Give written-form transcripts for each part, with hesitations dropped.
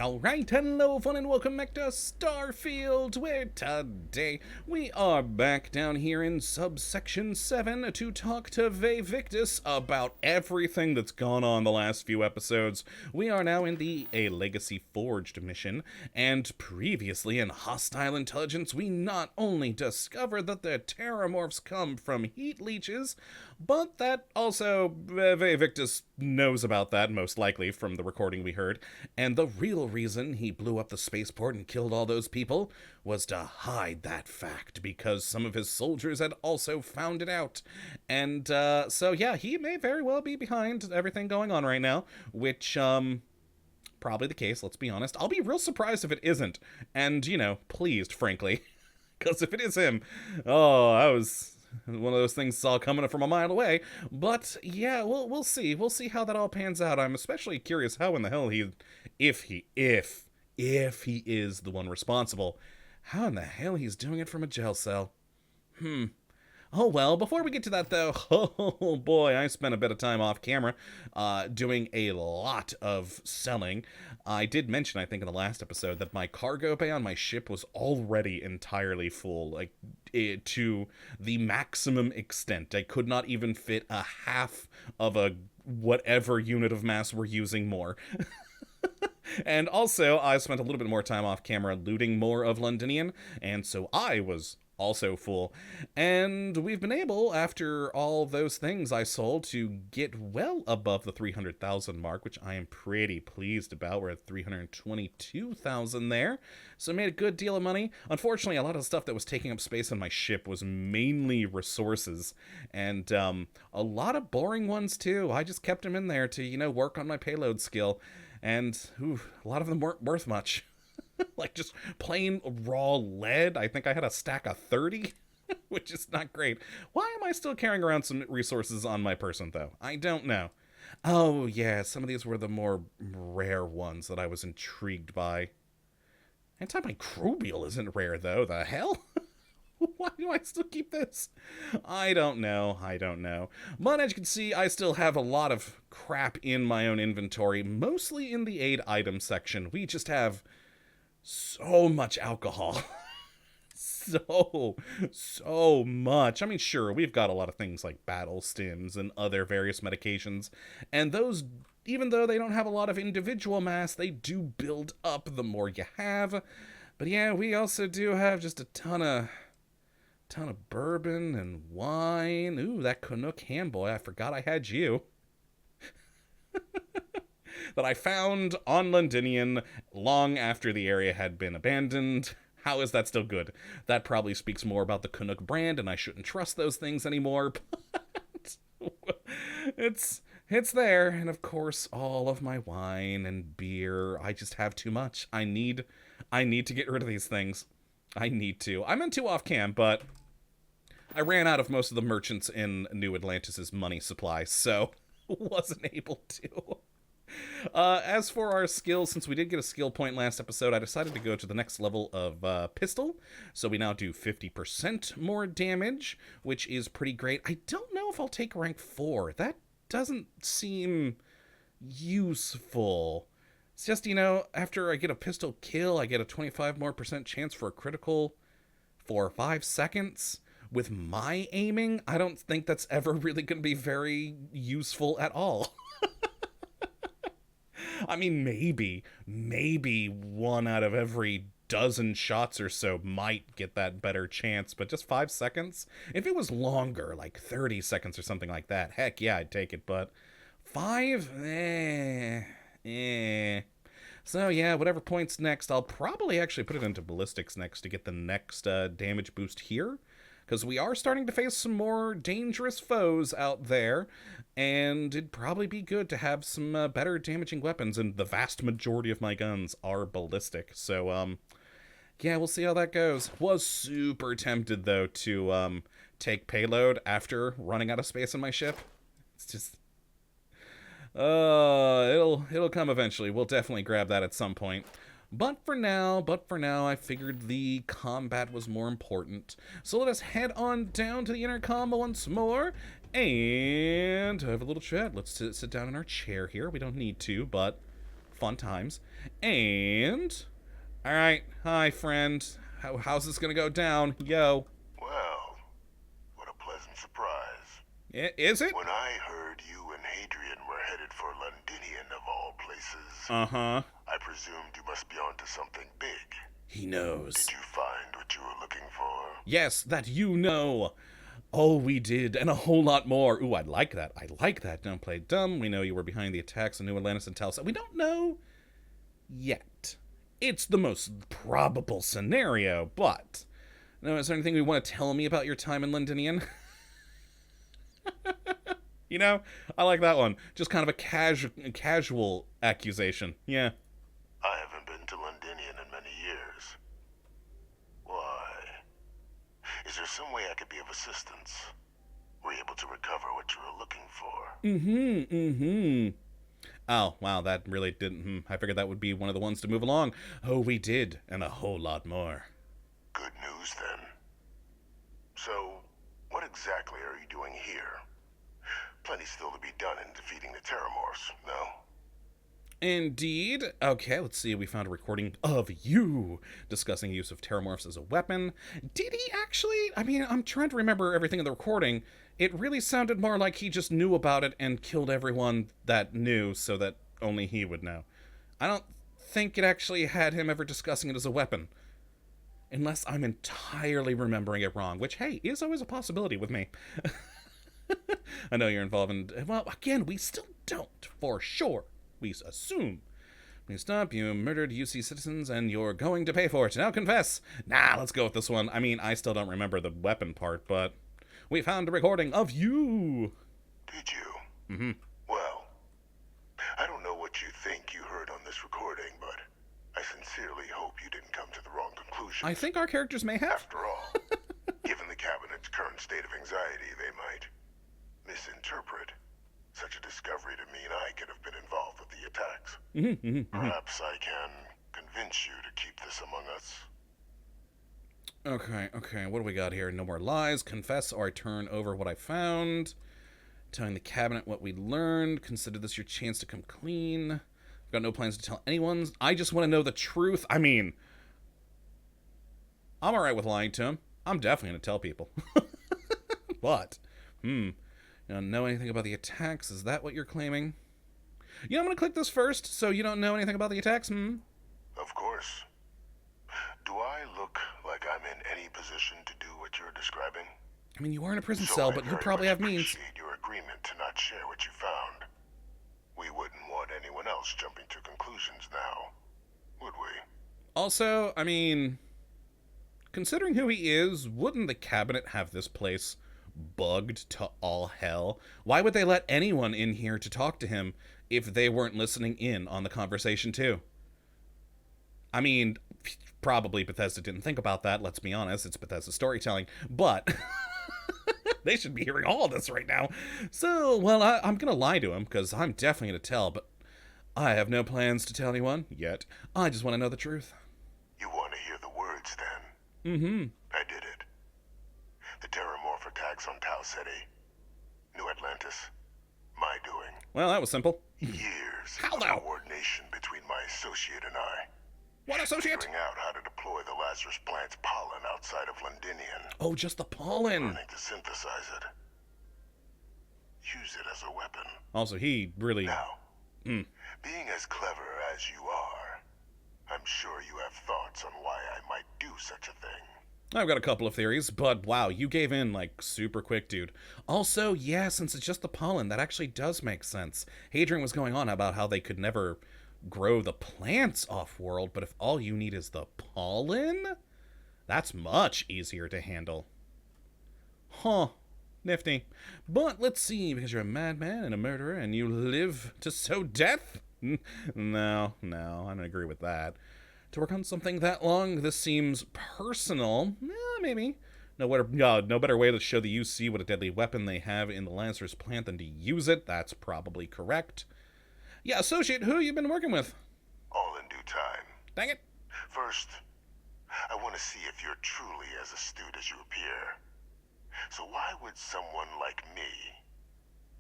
Alright, hello fun and welcome back to Starfield, where today we are back down here in subsection 7 to talk to Vae Victus about everything that's gone on the last few episodes. We are now in the A Legacy Forged mission, and previously in Hostile Intelligence we not only discovered that the terramorphs come from heat leeches, but that also Vae Victus knows about that, most likely, from the recording we heard, and the real reason he blew up the spaceport and killed all those people was to hide that fact, because some of his soldiers had also found it out. And, so yeah, he may very well be behind everything going on right now, which, probably the case, let's be honest. I'll be real surprised if it isn't, and, pleased, frankly, because if it is him, oh, I was one of those things saw coming from a mile away. But yeah, we'll see. We'll see how that all pans out. I'm especially curious how in the hell if he is the one responsible, how in the hell he's doing it from a jail cell. Oh well, before we get to that though, oh boy, I spent a bit of time off camera doing a lot of selling. I did mention, I think in the last episode, that my cargo bay on my ship was already entirely full, like to the maximum extent. I could not even fit a half of a whatever unit of mass we're using more. And also, I spent a little bit more time off camera looting more of Londinium, and so I was also full. And we've been able, after all those things I sold, to get well above the 300,000 mark, which I am pretty pleased about. We're at 322,000 there, so I made a good deal of money. Unfortunately, a lot of the stuff that was taking up space on my ship was mainly resources, and a lot of boring ones too. I just kept them in there to, work on my payload skill, and a lot of them weren't worth much. Like just plain raw lead. I think I had a stack of 30, which is not great. Why am I still carrying around some resources on my person, though? I don't know. Oh, yeah, some of these were the more rare ones that I was intrigued by. Antimicrobial isn't rare, though. The hell? Why do I still keep this? I don't know. But as you can see, I still have a lot of crap in my own inventory, mostly in the aid item section. We just have so much alcohol. so much. I mean, sure, we've got a lot of things like battle stims and other various medications, and those, even though they don't have a lot of individual mass, they do build up the more you have. But yeah, we also do have just a ton of bourbon and wine. Ooh, that Canuck ham boy, I forgot I had you. That I found on Londinium long after the area had been abandoned. How is that still good? That probably speaks more about the Canuck brand, and I shouldn't trust those things anymore. But it's there, and of course all of my wine and beer. I just have too much. I need to get rid of these things. I need to. I meant to off cam, but I ran out of most of the merchants in New Atlantis' money supply, so wasn't able to. As for our skills, since we did get a skill point last episode, I decided to go to the next level of pistol. So we now do 50% more damage, which is pretty great. I don't know if I'll take rank 4. That doesn't seem useful. It's just, after I get a pistol kill, I get a 25% more chance for a critical for 5 seconds. With my aiming, I don't think that's ever really going to be very useful at all. I mean, maybe 1 out of every dozen shots or so might get that better chance, but just 5 seconds? If it was longer, like 30 seconds or something like that, heck yeah, I'd take it, but 5? So yeah, whatever point's next, I'll probably actually put it into ballistics next to get the next damage boost here, because we are starting to face some more dangerous foes out there, and it'd probably be good to have some better damaging weapons, and the vast majority of my guns are ballistic, so, yeah, we'll see how that goes. Was super tempted, though, to take payload after running out of space on my ship. It's just, it'll come eventually. We'll definitely grab that at some point. But for now, I figured the combat was more important. So let us head on down to the intercom once more and have a little chat. Let's sit down in our chair here. We don't need to, but Fun times. And, alright, hi, friend. How's this gonna go down? Yo. Well, what a pleasant surprise. Is it? When I heard you and Hadrian were headed for Londinian of all places, Uh-huh. I presumed you must be onto something big. He knows. Did you find what you were looking for? Yes, that you know. Oh, we did, and a whole lot more. Ooh, I like that. I like that. Don't play dumb. We know you were behind the attacks on New Atlantis and Talsa. We don't know yet. It's the most probable scenario, but... No, is there anything you want to tell me about your time in Londinian? You know, I like that one. Just kind of a casual accusation. Yeah. I haven't been to Londinian in many years. Why? Is there some way I could be of assistance? Were you able to recover what you were looking for? Oh, wow, that really didn't... I figured that would be one of the ones to move along. Oh, we did, and a whole lot more. Good news, then. So, what exactly are you doing here? Plenty still to be done in defeating the Terramorphs, no? Indeed. Okay, let's see. We found a recording of you discussing use of Terramorphs as a weapon. Did he actually? I mean, I'm trying to remember everything in the recording. It really sounded more like he just knew about it and killed everyone that knew so that only he would know. I don't think it actually had him ever discussing it as a weapon. Unless I'm entirely remembering it wrong, which, hey, is always a possibility with me. I know you're involved in... Well, again, we still don't, for sure. We assume. Please stop. You murdered UC citizens, and you're going to pay for it. Now confess. Nah, let's go with this one. I mean, I still don't remember the weapon part, but... We found a recording of you. Did you? Well, I don't know what you think you heard on this recording, but I sincerely hope you didn't come to the wrong conclusion. I think our characters may have. After all, given the Cabinet's current state of anxiety, they might misinterpret such a discovery to mean I could have been involved with the attacks. Perhaps I can convince you to keep this among us. Okay, what do we got here? No more lies. Confess or I turn over what I found. Telling the Cabinet what we learned. Consider this your chance to come clean. I've got no plans to tell anyone. I just want to know the truth. I mean, I'm alright with lying to him. I'm definitely going to tell people. But, you don't know anything about the attacks? Is that what you're claiming? You know, I'm going to click this first, so you don't know anything about the attacks? Of course. Do I look like I'm in any position to do what you're describing? I mean, you are in a prison So cell, I but you very probably much have means. appreciate your agreement to not share what you found. We wouldn't want anyone else jumping to conclusions now, would we? Also, I mean, considering who he is, wouldn't the Cabinet have this place bugged to all hell? Why would they let anyone in here to talk to him if they weren't listening in on the conversation too? I mean, probably Bethesda didn't think about that, let's be honest. It's Bethesda storytelling. But they should be hearing all of this right now. So, well, I'm going to lie to him, because I'm definitely going to tell, but I have no plans to tell anyone yet. I just want to know the truth. You want to hear the words, then? I did it. The Terramorph attacks on Tau City. New Atlantis. My doing. Well, that was simple. Years How of now? coordination between my associate and I. What associate? Figuring out how to deploy the Lazarus plant's pollen outside of Londinian. Oh, just the pollen. Learning to synthesize it. Use it as a weapon. Also, he really... Now, being as clever as you are, I'm sure you have thoughts on why I might do such a thing. I've got a couple of theories, but wow, you gave in, like, super quick, dude. Also, yeah, since it's just the pollen, that actually does make sense. Hadrian was going on about how they could never grow the plants off-world, but if all you need is the pollen, that's much easier to handle. Huh. Nifty. But let's see, because you're a madman and a murderer and you live to sow death? No, I don't agree with that. To work on something that long, this seems personal. Maybe. No better way to show the UC what a deadly weapon they have in the Lazarus plant than to use it. That's probably correct. Yeah, associate, who you been working with? All in due time. Dang it. First, I want to see if you're truly as astute as you appear. So why would someone like me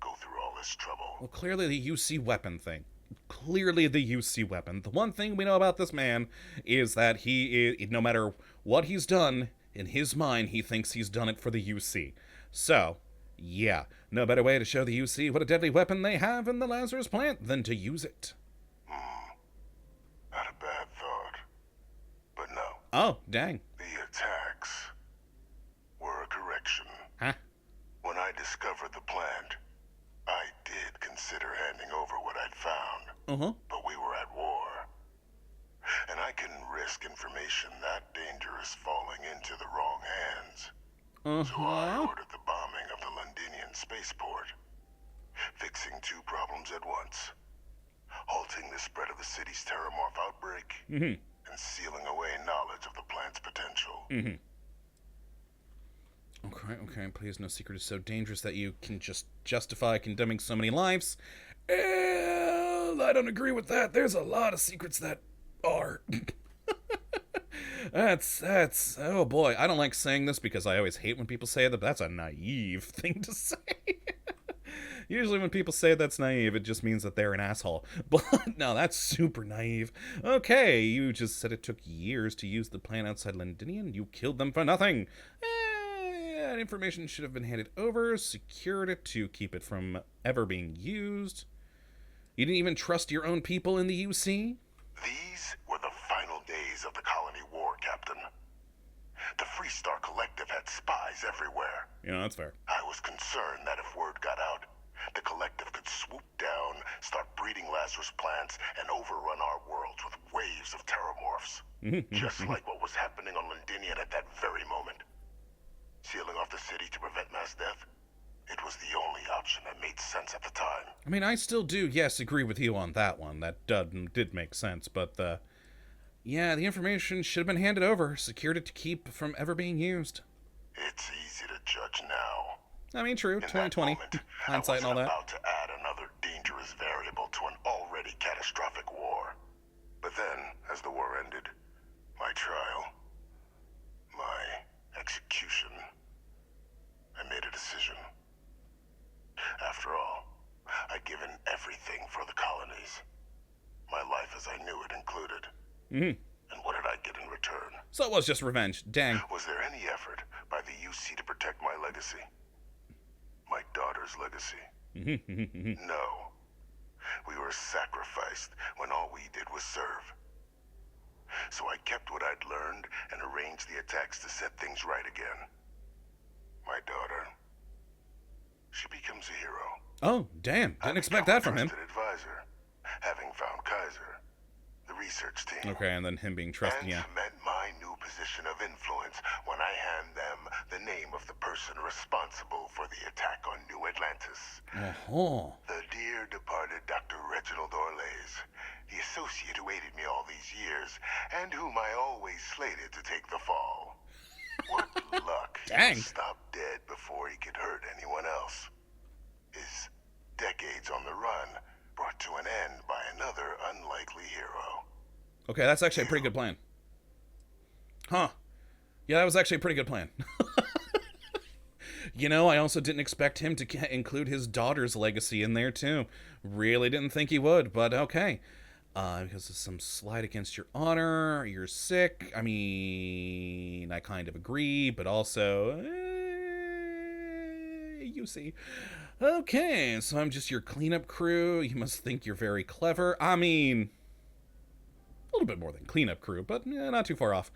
go through all this trouble? Well, clearly the UC weapon thing. clearly the UC weapon. The one thing we know about this man is that no matter what he's done, in his mind, he thinks he's done it for the UC. So, yeah, no better way to show the UC what a deadly weapon they have in the Lazarus plant than to use it. Not a bad thought. But no. Oh, dang. The attacks were a correction. Huh? When I discovered the plant, I did consider handing over what I'd found. Uh-huh. But we were at war. And I couldn't risk information that dangerous falling into the wrong hands. So I ordered the bombing of the Londinian spaceport, fixing two problems at once. Halting the spread of the city's terramorph outbreak, and sealing away knowledge of the plant's potential. Okay, please, no secret is so dangerous that you can just justify condemning so many lives. I don't agree with that. There's a lot of secrets that are. That's, oh boy, I don't like saying this because I always hate when people say that, but that's a naive thing to say. Usually when people say that's naive, it just means that they're an asshole. But no, that's super naive. Okay, you just said it took years to use the plant outside Londinian. You killed them for nothing. That information should have been handed over, secured it to keep it from ever being used. You didn't even trust your own people in the UC? These were the final days of the colony war, Captain. The Freestar Collective had spies everywhere. Yeah, that's fair. I was concerned that if word got out, the Collective could swoop down, start breeding Lazarus plants, and overrun our worlds with waves of terramorphs. Just like what was happening on Londinian at that very moment. Sealing off the city to prevent mass death? It was the only option that made sense at the time. I mean, I still do, yes, agree with you on that one. That did make sense, but yeah, the information should have been handed over, secured it to keep from ever being used. It's easy to judge now. I mean, true, In 2020, that moment, hindsight and all I that. wasn't about to add another dangerous variable to an already catastrophic war. But then, as the war ended, my trial, my execution, I made a decision. After all, I'd given everything for the colonies. My life as I knew it included. And what did I get in return? So it was just revenge. Dang. Was there any effort by the UC to protect my legacy? My daughter's legacy? No. We were sacrificed when all we did was serve. So I kept what I'd learned and arranged the attacks to set things right again. My daughter, she becomes a hero. Oh, damn. Didn't expect that from him. Trusted advisor, having found Kaiser, the research team. Okay, and then him being trusted, And yeah. cement my new position of influence when I hand them the name of the person responsible for the attack on New Atlantis. Oh. The dear departed Dr. Reginald Orlays, the associate who aided me all these years, and whom I always slated to take the fall. What luck. Dang. He stopped dead before he could hurt anyone else. His decades on the run brought to an end by another unlikely hero. Okay, that's actually a pretty good plan. Huh. Yeah, that was actually a pretty good plan. You know, I also didn't expect him to include his daughter's legacy in there, too. Really didn't think he would, but okay. Because of some slight against your honor, you're sick. I mean, I kind of agree, but also... you see. Okay, so I'm just your cleanup crew. You must think you're very clever. I mean... a little bit more than cleanup crew, but not too far off.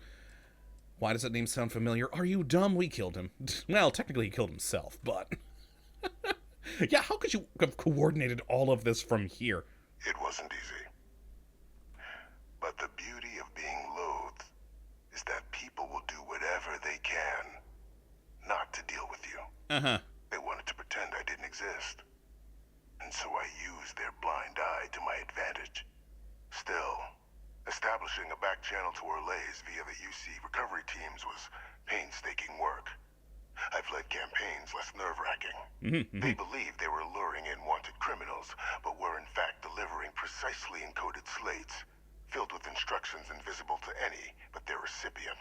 Why does that name sound familiar? Are you dumb? We killed him. Well, technically he killed himself, but... yeah, how could you have coordinated all of this from here? It wasn't easy. But the beauty of being loathed is that people will do whatever they can not to deal with you. Uh-huh. They wanted to pretend I didn't exist. And so I used their blind eye to my advantage. Still, establishing a back channel to Orlays via the UC recovery teams was painstaking work. I've led campaigns less nerve-wracking. They believed they were luring in wanted criminals, but were in fact delivering precisely encoded slates, filled with instructions invisible to any but their recipient,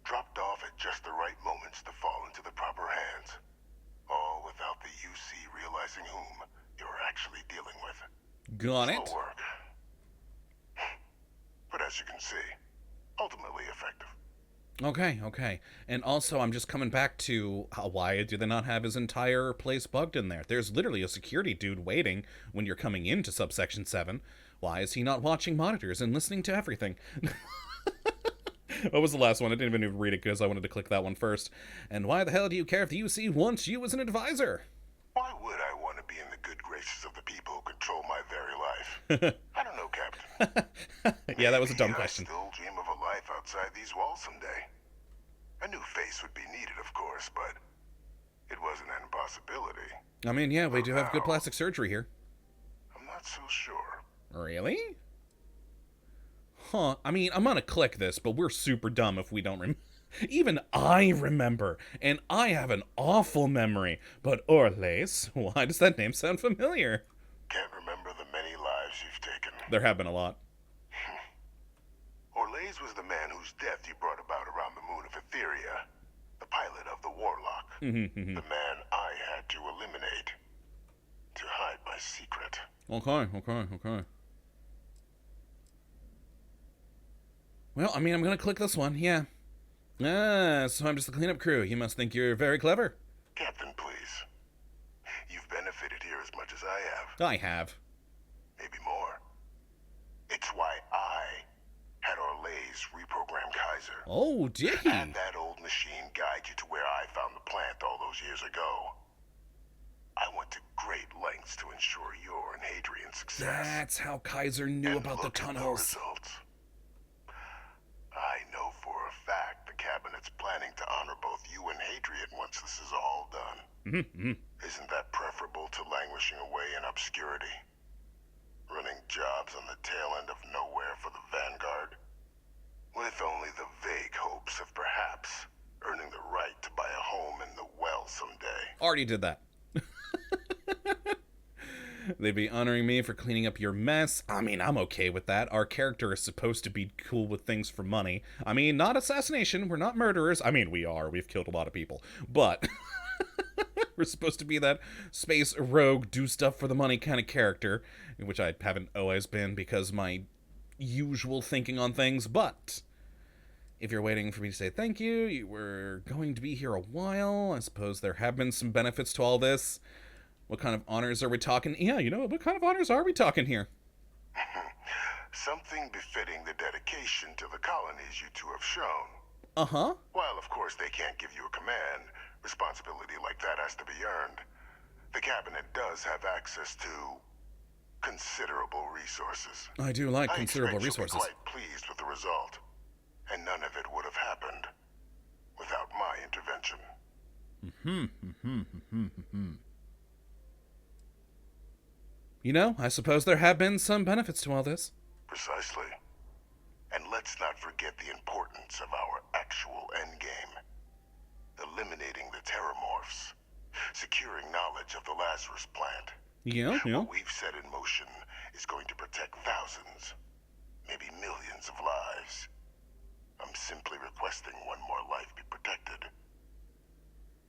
dropped off at just the right moments to fall into the proper hands. All without the UC realizing whom you're actually dealing with. Got it. Slow work. as you can see, ultimately effective. Okay. And also, I'm just coming back to why do they not have his entire place bugged in there? There's literally a security dude waiting when you're coming into subsection 7. Why is he not watching monitors and listening to everything? What was the last one? I didn't even read it because I wanted to click that one first. And why the hell do you care if the UC wants you as an advisor? Why would I want to be in the good graces of the people who control my very life? I don't know, Captain. Yeah, that was a dumb question. I still dream of a life outside these walls someday. A new face would be needed, of course, but it wasn't an impossibility. I mean, yeah, we do have good plastic surgery here. I'm not so sure. Really? Huh. I mean, I'm gonna click this, but we're super dumb if we don't remember. Even I remember, and I have an awful memory. But Orles, why does that name sound familiar? Can't remember the many lives you've taken. There have been a lot. Orles was the man whose death you brought about around the moon of Etheria, the pilot of the Warlock. The man I had to eliminate to hide my secret. Okay. Well, I mean, I'm gonna click this one, yeah. So I'm just the cleanup crew. You must think you're very clever. Captain, please. You've benefited here as much as I have. I have. Maybe more. It's why I had Orles reprogram Kaiser. Oh, did he? Had that old machine guide you to where I found the plant all those years ago. I went to great lengths to ensure your and Hadrian's success. That's how Kaiser knew about the tunnels. The results. I know for a fact the cabinet's planning to honor both you and Hadrian once this is all done. Isn't that preferable to languishing away in obscurity? Running jobs on the tail end of nowhere for the Vanguard? With only the vague hopes of perhaps earning the right to buy a home in the well someday. Already did that. They'd be honoring me for cleaning up your mess. I mean, I'm okay with that. Our character is supposed to be cool with things for money. I mean, not assassination. We're not murderers. I mean, we are. We've killed a lot of people. But we're supposed to be that space rogue, do stuff for the money kind of character, which I haven't always been because my usual thinking on things. But if you're waiting for me to say thank you, you were going to be here a while. I suppose there have been some benefits to all this. What kind of honors are we talking? Yeah, you know, what kind of honors are we talking here? Something befitting the dedication to the colonies you two have shown. Uh-huh. While, of course, they can't give you a command, responsibility like that has to be earned. The cabinet does have access to considerable resources. I do like considerable resources. I expect you'll be quite pleased with the result. And none of it would have happened without my intervention. You know, I suppose there have been some benefits to all this. Precisely. And let's not forget the importance of our actual endgame. Eliminating the terramorphs. Securing knowledge of the Lazarus plant. Yeah. What we've set in motion is going to protect thousands, maybe millions of lives. I'm simply requesting one more life be protected.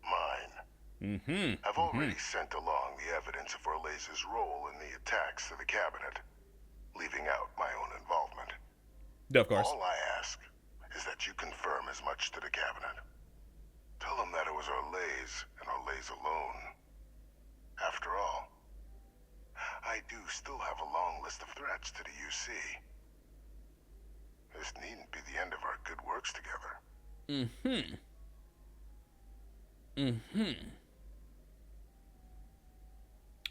Mine. I've already sent along the evidence of Orles' role in the attacks to the cabinet, leaving out my own involvement. Of course. All I ask is that you confirm as much to the cabinet. Tell them that it was Orles and Orles alone. After all, I do still have a long list of threats to the UC. This needn't be the end of our good works together.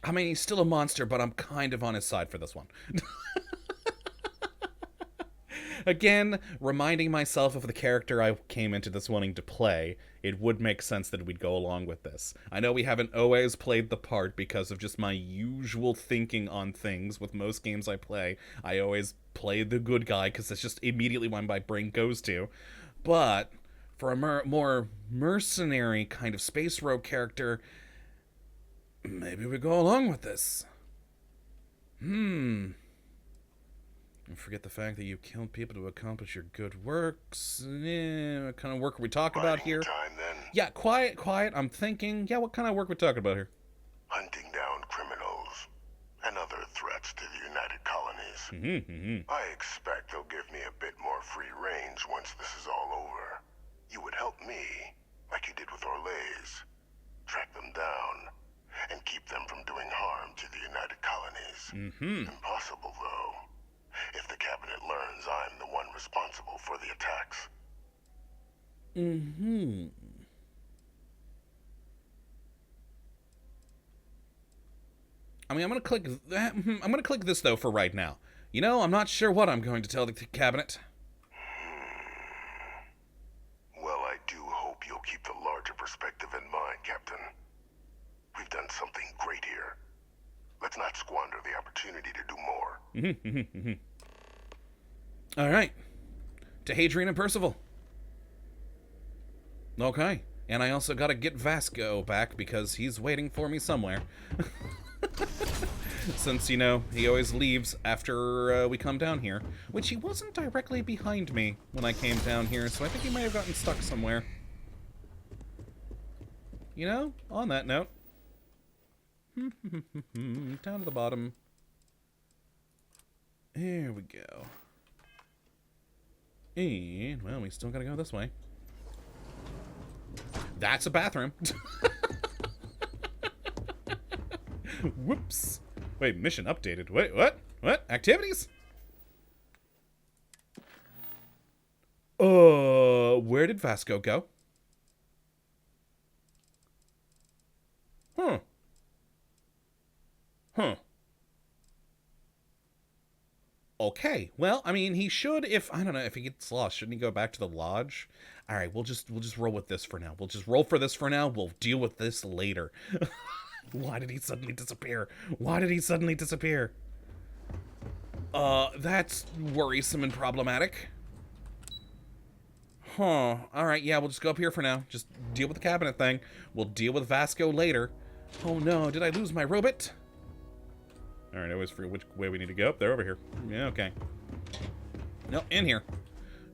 I mean, he's still a monster, but I'm kind of on his side for this one. Again, reminding myself of the character I came into this wanting to play, it would make sense that we'd go along with this. I know we haven't always played the part because of just my usual thinking on things with most games I play. I always play the good guy because that's just immediately what my brain goes to. But for a more mercenary kind of space rogue character, maybe we go along with this. And forget the fact that you killed people to accomplish your good works. What kind of work are we talking about here? Time, then. Yeah, quiet. I'm thinking. Yeah, what kind of work are we talking about here? Hunting down criminals and other threats to the United Colonies. I expect they'll give me a bit more free range once this is all over. You would help me, like you did with Orlays. Track them down, and keep them from doing harm to the United Colonies. Impossible, though, if the Cabinet learns I'm the one responsible for the attacks. I mean, I'm gonna click that. I'm gonna click this, though, for right now. You know, I'm not sure what I'm going to tell the Cabinet. Well, I do hope you'll keep the larger perspective in mind, Captain. We've done something great here. Let's not squander the opportunity to do more. All right. To Hadrian and Percival. Okay. And I also gotta get Vasco back because he's waiting for me somewhere. Since, you know, he always leaves after we come down here. Which he wasn't directly behind me when I came down here, so I think he might have gotten stuck somewhere. You know, on that note. Down to the bottom. Here we go. And, well, we still gotta go this way. That's a bathroom. Whoops. Wait, mission updated. Wait, what? What? Activities? Where did Vasco go? Huh. Okay. Well, I mean, he should, I don't know, if he gets lost, shouldn't he go back to the lodge? All right, we'll just roll with this for now. We'll just roll for this for now. We'll deal with this later. Why did he suddenly disappear? Why did he suddenly disappear? That's worrisome and problematic. Huh. Alright, yeah, we'll just go up here for now. Just deal with the cabinet thing. We'll deal with Vasco later. Oh no, did I lose my robot? Alright, I always forget which way we need to go. They're over here. Yeah, okay. No, in here.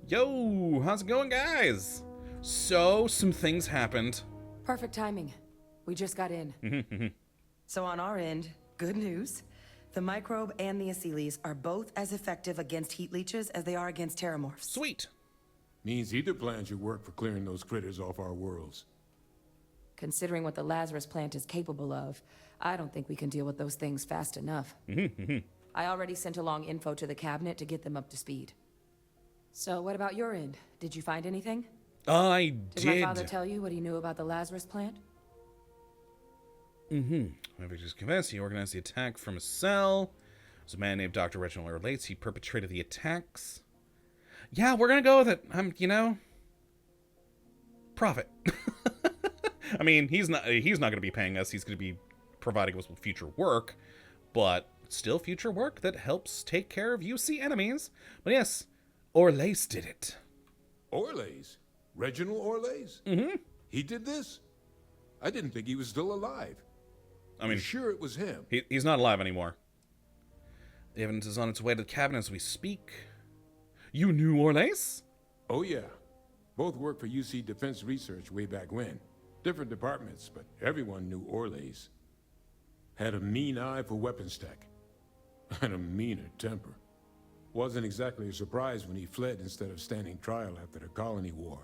Yo, how's it going, guys? So, some things happened. Perfect timing. We just got in. So on our end, good news. The microbe and the Asylees are both as effective against heat leeches as they are against terramorphs. Sweet. Means either plan should work for clearing those critters off our worlds. Considering what the Lazarus plant is capable of, I don't think we can deal with those things fast enough. I already sent along info to the cabinet to get them up to speed. So what about your end? Did you find anything? I Did my father tell you what he knew about the Lazarus plant? However, just convinced he organized the attack from a cell. There's a man named Dr. Reginald Relates. He perpetrated the attacks. Yeah, we're gonna go with it. You know, profit. I mean, he's not gonna be paying us. He's gonna be providing us with future work, but still future work that helps take care of UC enemies. But yes, Orlays did it. Orlays? Reginald Orlays? He did this? I didn't think he was still alive. I mean, sure it was him. He's not alive anymore. The evidence is on its way to the cabinet as we speak. You knew Orlays? Oh yeah. Both worked for UC Defense Research way back when. Different departments, but everyone knew Orlays. Had a mean eye for weapons tech. And a meaner temper. Wasn't exactly a surprise when he fled instead of standing trial after the colony war.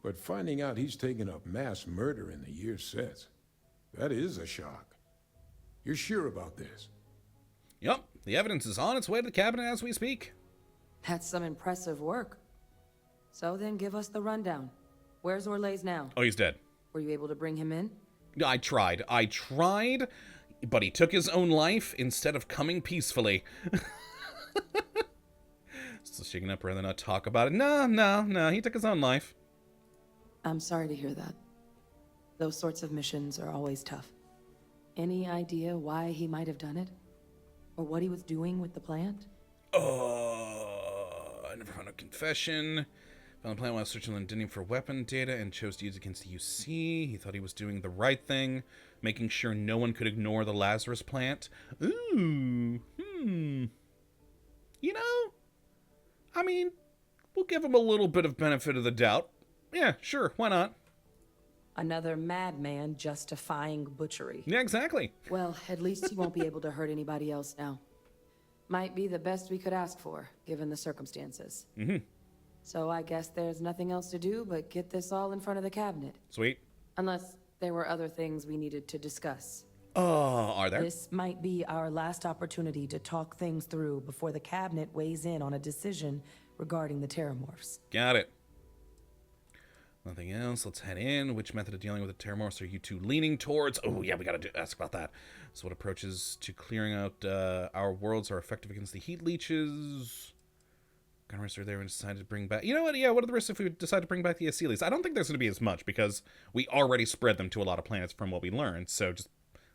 But finding out he's taken up mass murder in the years since, that is a shock. You're sure about this? Yup, the evidence is on its way to the cabinet as we speak. That's some impressive work. So then give us the rundown. Where's Orlays now? Oh, he's dead. Were you able to bring him in? I tried, but he took his own life instead of coming peacefully. Still shaking up, rather not talk about it. No, he took his own life. I'm sorry to hear that. Those sorts of missions are always tough. Any idea why he might have done it? Or what he was doing with the plant? I never found a confession. Found the plant while searching Londinium for weapon data and chose to use it against the UC. He thought he was doing the right thing, making sure no one could ignore the Lazarus plant. Ooh, You know, I mean, we'll give him a little bit of benefit of the doubt. Yeah, sure, why not? Another madman justifying butchery. Yeah, exactly. Well, at least he won't be able to hurt anybody else now. Might be the best we could ask for, given the circumstances. Mm-hmm. So I guess there's nothing else to do but get this all in front of the cabinet. Sweet. Unless there were other things we needed to discuss. Are there? This might be our last opportunity to talk things through before the cabinet weighs in on a decision regarding the terramorphs. Got it. Nothing else. Let's head in. Which method of dealing with the terramorphs are you two leaning towards? Oh, yeah, we gotta ask about that. So what approaches to clearing out our worlds are effective against the heat leeches? What kind of risks are there when we decide to bring back... You know what? Yeah, what are the risks if we decide to bring back the Aseles? I don't think there's going to be as much, because we already spread them to a lot of planets from what we learned, so just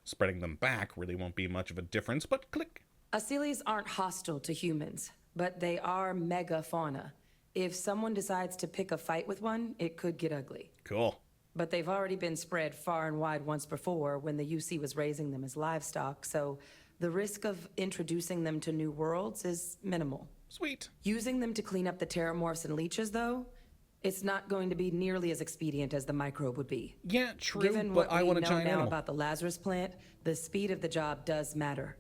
spreading them back really won't be much of a difference, but click. Aseles aren't hostile to humans, but they are megafauna. If someone decides to pick a fight with one, it could get ugly. Cool. But they've already been spread far and wide once before when the UC was raising them as livestock, so the risk of introducing them to new worlds is minimal. Sweet. Using them to clean up the terramorphs and leeches, though, it's not going to be nearly as expedient as the microbe would be. Yeah, true, Given but what I we want a know giant now animal. about the Lazarus plant, the speed of the job does matter.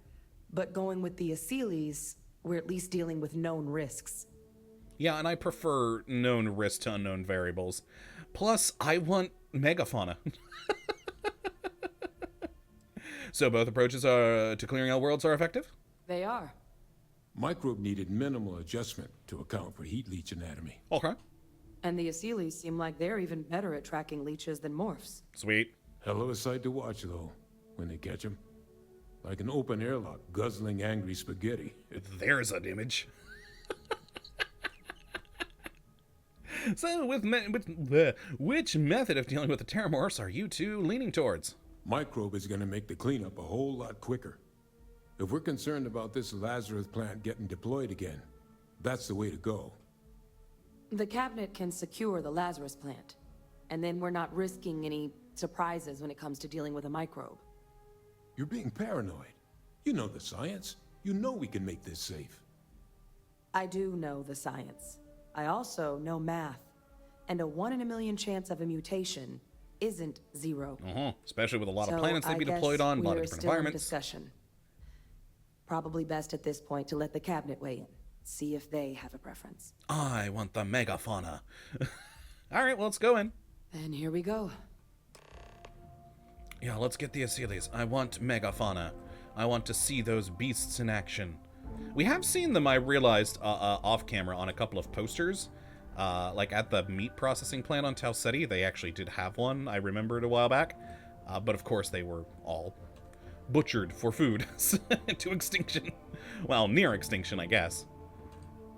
But going with the Aseles, we're at least dealing with known risks. Yeah, and I prefer known risks to unknown variables. Plus, I want megafauna. So both approaches to clearing out worlds are effective? They are. Microbe needed minimal adjustment to account for heat leech anatomy. Okay. And the Aseles seem like they're even better at tracking leeches than morphs. Sweet. Hell of a sight to watch, though, when they catch them. Like an open airlock guzzling angry spaghetti. There's an image. So, which method of dealing with the terramorphs are you two leaning towards? Microbe is going to make the cleanup a whole lot quicker. If we're concerned about this Lazarus plant getting deployed again, that's the way to go. The cabinet can secure the Lazarus plant, and then we're not risking any surprises when it comes to dealing with a microbe. You're being paranoid. You know the science. You know we can make this safe. I do know the science. I also know math. And a 1 in a million chance of a mutation isn't zero. Especially with a lot of So planets they'd be I deployed guess on, a lot of we're different still in environments. discussion. Probably best at this point to let the cabinet weigh in. See if they have a preference. I want the megafauna. All right, well, let's go in. Then here we go. Yeah, let's get the Aseles. I want megafauna. I want to see those beasts in action. We have seen them, I realized, off camera on a couple of posters. Like at the meat processing plant on Tau Ceti, they actually did have one. I remembered a while back. But of course, they were all butchered for food to extinction. Well, near extinction, I guess.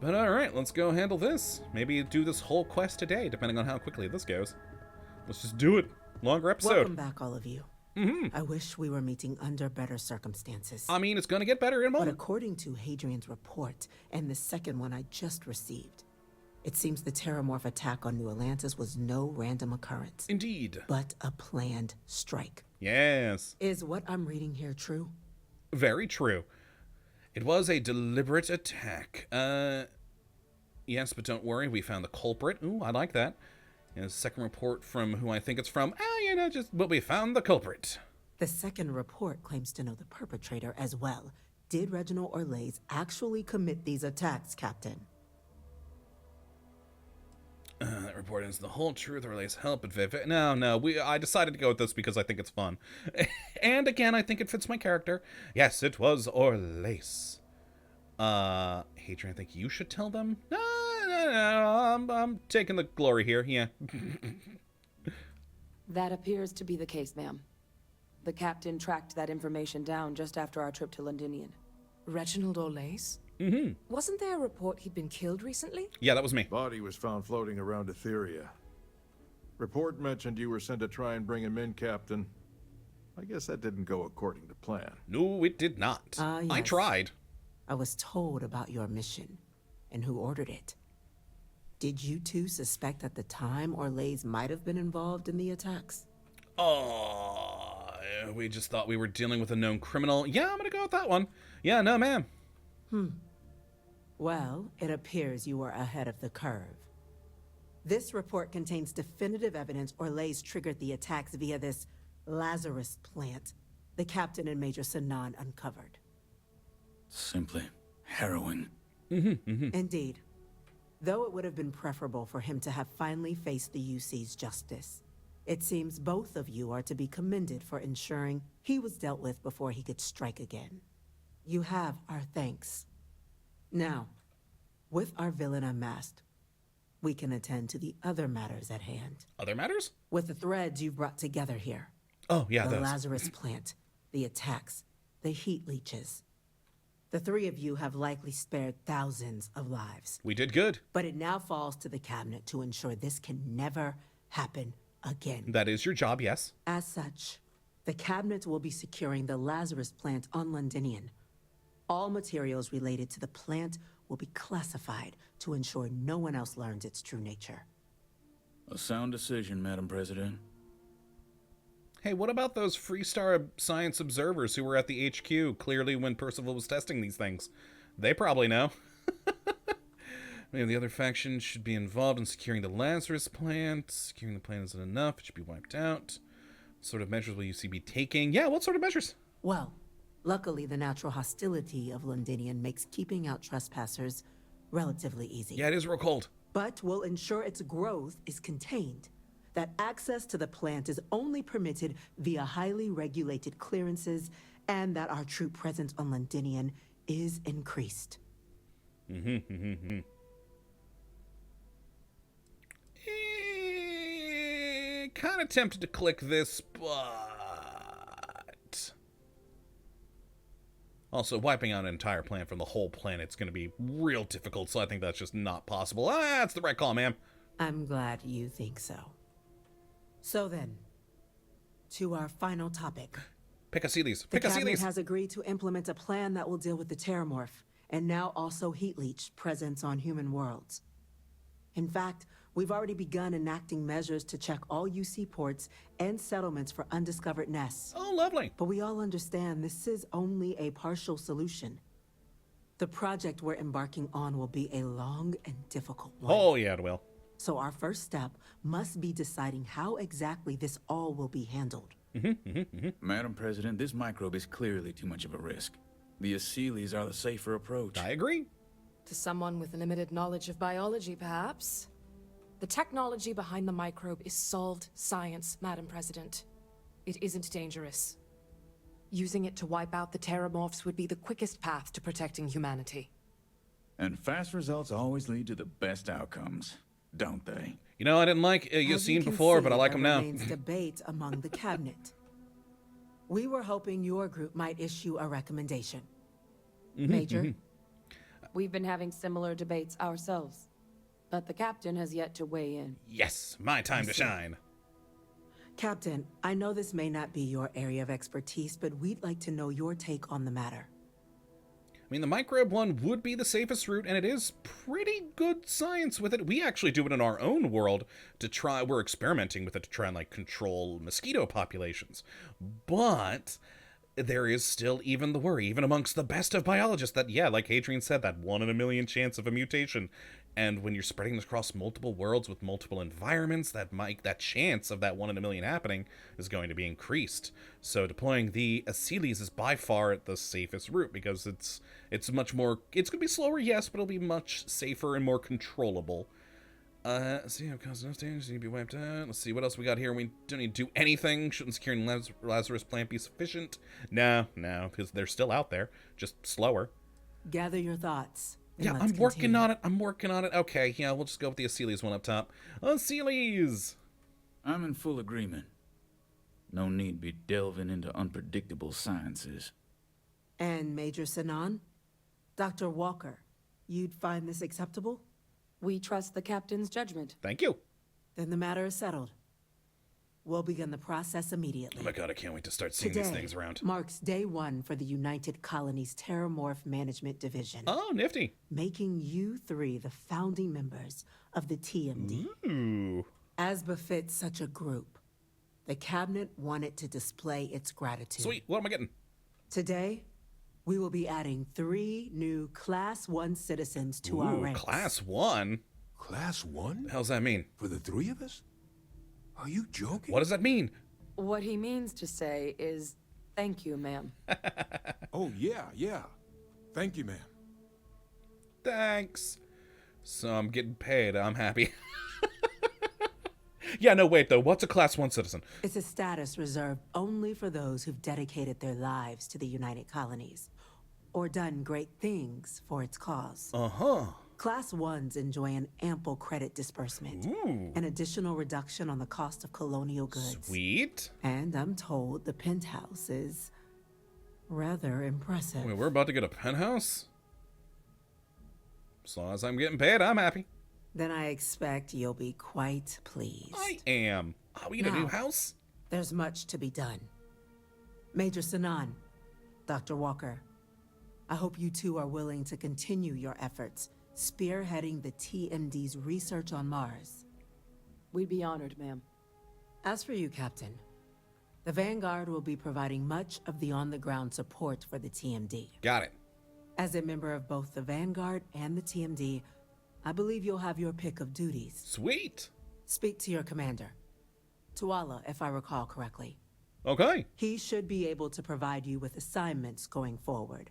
But alright, let's go handle this. Maybe do this whole quest today, depending on how quickly this goes. Let's just do it. Longer episode. Welcome back, all of you. I wish we were meeting under better circumstances. I mean, it's gonna get better in a But moment. according to Hadrian's report, and the second one I just received, it seems the Terramorph attack on New Atlantis was no random occurrence, Indeed. but a planned strike. Yes. Is what I'm reading here true? Very true. It was a deliberate attack. Yes, but don't worry, we found the culprit. Ooh, I like that. And a second report from who I think it's from. But we found the culprit. The second report claims to know the perpetrator as well. Did Reginald Orlays actually commit these attacks, Captain? That report is the whole truth. Relays help at Vae. I decided to go with this because I think it's fun. And again, I think it fits my character. Yes, it was Orlays. Hadrian, I think you should tell them? No, I'm taking the glory here, yeah. That appears to be the case, ma'am. The captain tracked that information down just after our trip to Londinian. Reginald Orlays? Mm-hmm. Wasn't there a report he'd been killed recently? Yeah, that was me. Body was found floating around Etheria. Report mentioned you were sent to try and bring him in, Captain. I guess that didn't go according to plan. No, it did not. I Yes. tried. I was told about your mission and who ordered it. Did you two suspect at the time Orlays might have been involved in the attacks? Oh, we just thought we were dealing with a known criminal. Yeah, I'm gonna go with that one. Yeah, no, ma'am. Well, it appears you were ahead of the curve. This report contains definitive evidence Orlays triggered the attacks via this Lazarus plant the Captain and Major Sanan uncovered. Simply harrowing. Indeed. Though it would have been preferable for him to have finally faced the UC's justice, it seems both of you are to be commended for ensuring he was dealt with before he could strike again. You have our thanks. Now, with our villain unmasked, we can attend to the other matters at hand. Other matters? With the threads you've brought together here. Oh, yeah, The those. Lazarus plant, the attacks, the heat leeches. The three of you have likely spared thousands of lives. We did good. But it now falls to the cabinet to ensure this can never happen again. That is your job, yes. As such, the cabinet will be securing the Lazarus plant on Londinian. All materials related to the plant will be classified to ensure no one else learns its true nature. A sound decision, Madam President. Hey, what about those Freestar science observers who were at the HQ clearly when Percival was testing these things? They probably know. Maybe the other faction should be involved in securing the Lazarus plant. Securing the plant isn't enough. It should be wiped out. What sort of measures will UC be taking? Yeah, what sort of measures? Well, luckily the natural hostility of Londinian makes keeping out trespassers relatively easy. Yeah, it is real cold. But will ensure its growth is contained. That access to the plant is only permitted via highly regulated clearances, and that our troop presence on Londinian is increased. Kind of tempted to click this, but... Also, wiping out an entire plant from the whole planet's going to be real difficult, so I think that's just not possible. That's the right call, ma'am. I'm glad you think so. So then, to our final topic. Picassiles. The cabinet Picassiles. has agreed to implement a plan that will deal with the Terramorph, and now also Heat Leech presence on human worlds. In fact, we've already begun enacting measures to check all UC ports and settlements for undiscovered nests. Oh, lovely. But we all understand this is only a partial solution. The project we're embarking on will be a long and difficult one. Oh, yeah, it will. So our first step must be deciding how exactly this all will be handled. Madam President, this microbe is clearly too much of a risk. The Aseles are the safer approach. I agree. To someone with limited knowledge of biology, perhaps. The technology behind the microbe is solved science, Madam President. It isn't dangerous. Using it to wipe out the Terramorphs would be the quickest path to protecting humanity. And fast results always lead to the best outcomes, don't they? You know, I didn't like As you Yassine can before, see, but I like there him now. remains debate among the cabinet. We were hoping your group might issue a recommendation. Major? We've been having similar debates ourselves, but the captain has yet to weigh in. Yes, my time to shine. Captain, I know this may not be your area of expertise, but we'd like to know your take on the matter. I mean, the microbe one would be the safest route, and it is pretty good science with it. We actually do it in our own world to try, we're experimenting with it to try and, like, control mosquito populations. But there is still even the worry, even amongst the best of biologists, that, yeah, like Hadrian said, that 1 in a million chance of a mutation. And when you're spreading this across multiple worlds with multiple environments, that chance of that 1 in a million happening is going to be increased. So deploying the Aseles is by far the safest route, because it's much more, it's going to be slower, yes, but it'll be much safer and more controllable. Let's see, I've caused enough damage, need to be wiped out. Let's see, what else we got here? We don't need to do anything. Shouldn't securing Lazarus plant be sufficient? No, because they're still out there, just slower. Gather your thoughts. and Yeah, let's I'm working continue. on it. I'm working on it. Okay, yeah, we'll just go with the Aseles one up top. Aseles! I'm in full agreement. No need be delving into unpredictable sciences. And Major Sinan? Dr. Walker, you'd find this acceptable? We trust the captain's judgment. Thank you. Then the matter is settled. We'll begin the process immediately. Oh my god, I can't wait to start seeing these things around. marks day 1 for the United Colonies Terramorph Management Division, Oh, nifty. making you 3 the founding members of the TMD. Ooh. As befits such a group, the cabinet wanted to display its gratitude. Sweet, what am I getting? Today, we will be adding 3 new Class 1 citizens to our Ooh, ranks. Class 1? Class 1? The hell's that mean? For the 3 of us? Are you joking? What does that mean? What he means to say is, thank you, ma'am. Oh, yeah. Thank you, ma'am. Thanks. So I'm getting paid. I'm happy. Yeah, no, wait, though. What's a Class 1 citizen? It's a status reserved only for those who've dedicated their lives to the United Colonies, or done great things for its cause. Uh-huh. Class 1s enjoy an ample credit disbursement, an additional reduction on the cost of colonial goods. Sweet. And I'm told the penthouse is rather impressive. Wait, we're about to get a penthouse? As long as I'm getting paid, I'm happy. Then I expect you'll be quite pleased. I am. Oh, we get a new Now. house? There's much to be done. Major Sanan, Dr. Walker, I hope you two are willing to continue your efforts, spearheading the TMD's research on Mars. We'd be honored, ma'am. As for you, Captain, the Vanguard will be providing much of the on-the-ground support for the TMD. Got it. As a member of both the Vanguard and the TMD, I believe you'll have your pick of duties. Sweet. Speak to your commander, Tuala, if I recall correctly. Okay. He should be able to provide you with assignments going forward,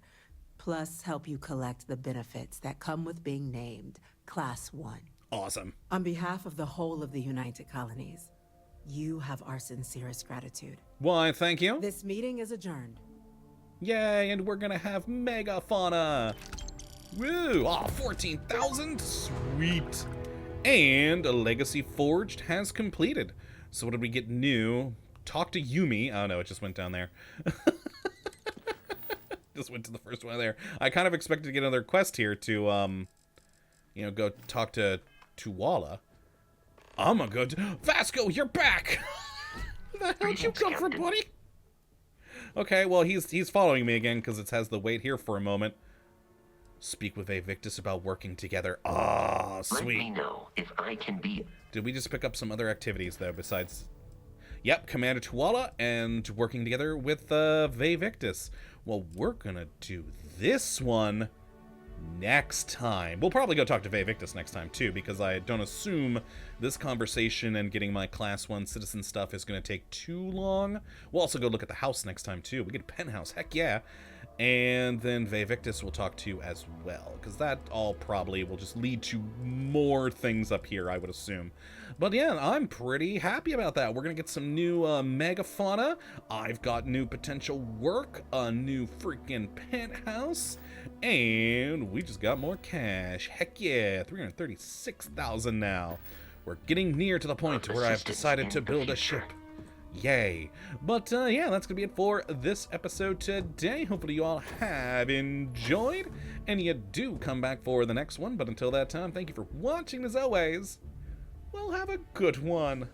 plus help you collect the benefits that come with being named Class 1. Awesome. On behalf of the whole of the United Colonies, you have our sincerest gratitude. Why, thank you. This meeting is adjourned. Yay, and we're gonna have megafauna. Woo! Aw, 14,000? Sweet. And a Legacy Forged has completed. So what did we get new? Talk to Yumi. Oh no, it just went down there. Just went to the first one there. I kind of expected to get another quest here to, you know, go talk to Tuala. I'm a good... Vasco, you're back! Where the hell did you come from, buddy? Okay, well, he's following me again because it has the wait here for a moment. Speak with Vae Victus about working together. Ah, sweet. Let me know if I can be... Did we just pick up some other activities, though, besides... Yep, Commander Tuala and working together with Vae Victus. Well, we're gonna do this one next time. We'll probably go talk to Vae Victus next time, too, because I don't assume this conversation and getting my Class 1 citizen stuff is going to take too long. We'll also go look at the house next time, too. We get a penthouse. Heck yeah. And then Vae Victus we'll talk to as well, because that all probably will just lead to more things up here, I would assume. But yeah, I'm pretty happy about that. We're going to get some new megafauna. I've got new potential work, a new freaking penthouse, and we just got more cash. Heck yeah, 336,000 now. We're getting near to the point where I've decided to build a ship. Yay. But yeah, that's gonna be it for this episode today. Hopefully you all have enjoyed and you do come back for the next one. But until that time, thank you for watching as always. Well, have a good one.